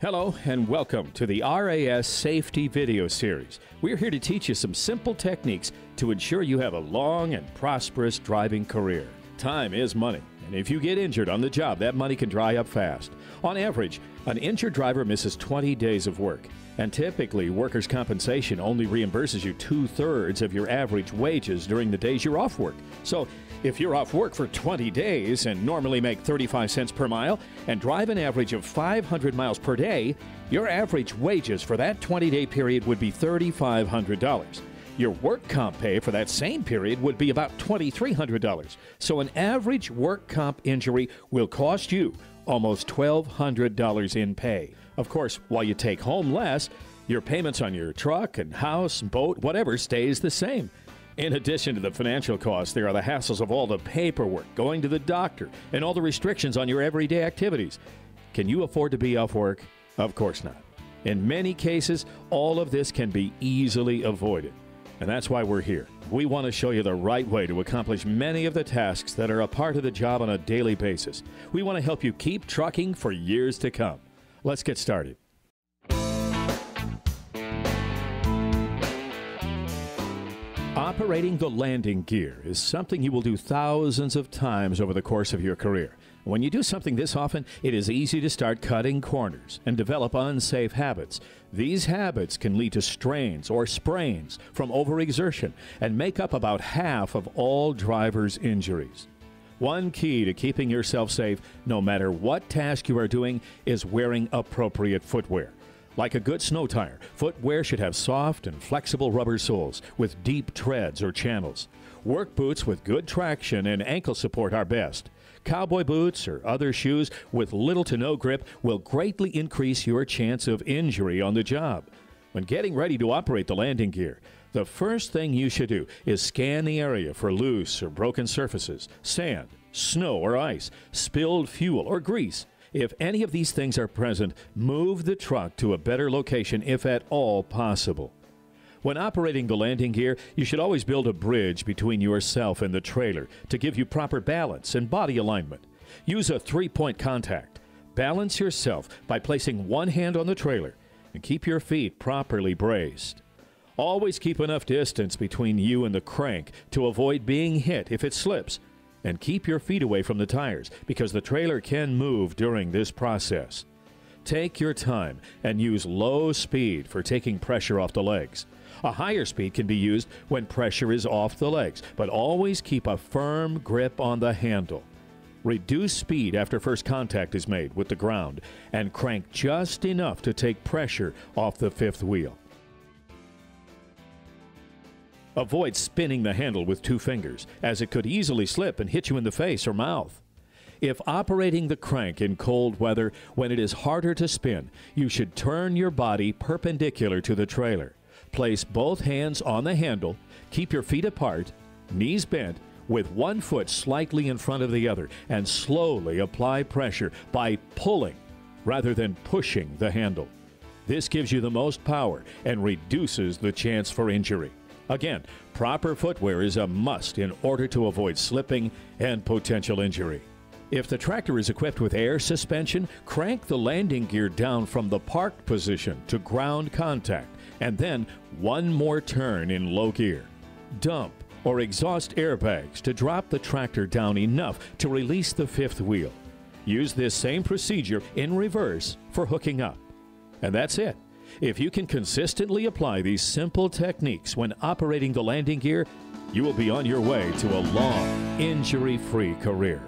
Hello and welcome to the RAS Safety Video Series. We're here to teach you some simple techniques to ensure you have a long and prosperous driving career. Time is money, and if you get injured on the job, that money can dry up fast. On average, an injured driver misses 20 days of work, and typically workers' compensation only reimburses you 2/3 of your average wages during the days you're off work. So if you're off work for 20 days and normally make 35 cents per mile and drive an average of 500 miles per day, your average wages for that 20-day period would be $3,500. Your work comp pay for that same period would be about $2,300. So an average work comp injury will cost you almost $1,200 in pay. Of course, while you take home less, your payments on your truck and house, boat, whatever stays the same. In addition to the financial costs, there are the hassles of all the paperwork, going to the doctor, and all the restrictions on your everyday activities. Can you afford to be off work? Of course not. In many cases, all of this can be easily avoided. And that's why we're here. We want to show you the right way to accomplish many of the tasks that are a part of the job on a daily basis. We want to help you keep trucking for years to come. Let's get started. Operating the landing gear is something you will do thousands of times over the course of your career. When you do something this often, it is easy to start cutting corners and develop unsafe habits. These habits can lead to strains or sprains from overexertion and make up about half of all drivers' injuries. One key to keeping yourself safe, no matter what task you are doing, is wearing appropriate footwear. Like a good snow tire, footwear should have soft and flexible rubber soles with deep treads or channels. Work boots with good traction and ankle support are best. Cowboy boots or other shoes with little to no grip will greatly increase your chance of injury on the job. When getting ready to operate the landing gear, the first thing you should do is scan the area for loose or broken surfaces, sand, snow or ice, spilled fuel or grease. If any of these things are present, move the truck to a better location if at all possible. When operating the landing gear, you should always build a bridge between yourself and the trailer to give you proper balance and body alignment. Use a 3-point contact. Balance yourself by placing one hand on the trailer and keep your feet properly braced. Always keep enough distance between you and the crank to avoid being hit if it slips. And keep your feet away from the tires because the trailer can move during this process. Take your time and use low speed for taking pressure off the legs. A higher speed can be used when pressure is off the legs, but always keep a firm grip on the handle. Reduce speed after first contact is made with the ground and crank just enough to take pressure off the fifth wheel. Avoid spinning the handle with 2 fingers, as it could easily slip and hit you in the face or mouth. If operating the crank in cold weather when it is harder to spin, you should turn your body perpendicular to the trailer. Place both hands on the handle, keep your feet apart, knees bent, with one foot slightly in front of the other, and slowly apply pressure by pulling rather than pushing the handle. This gives you the most power and reduces the chance for injury. Again, proper footwear is a must in order to avoid slipping and potential injury. If the tractor is equipped with air suspension, crank the landing gear down from the parked position to ground contact, and then one more turn in low gear. Dump or exhaust airbags to drop the tractor down enough to release the fifth wheel. Use this same procedure in reverse for hooking up. And that's it. If you can consistently apply these simple techniques when operating the landing gear, you will be on your way to a long, injury-free career.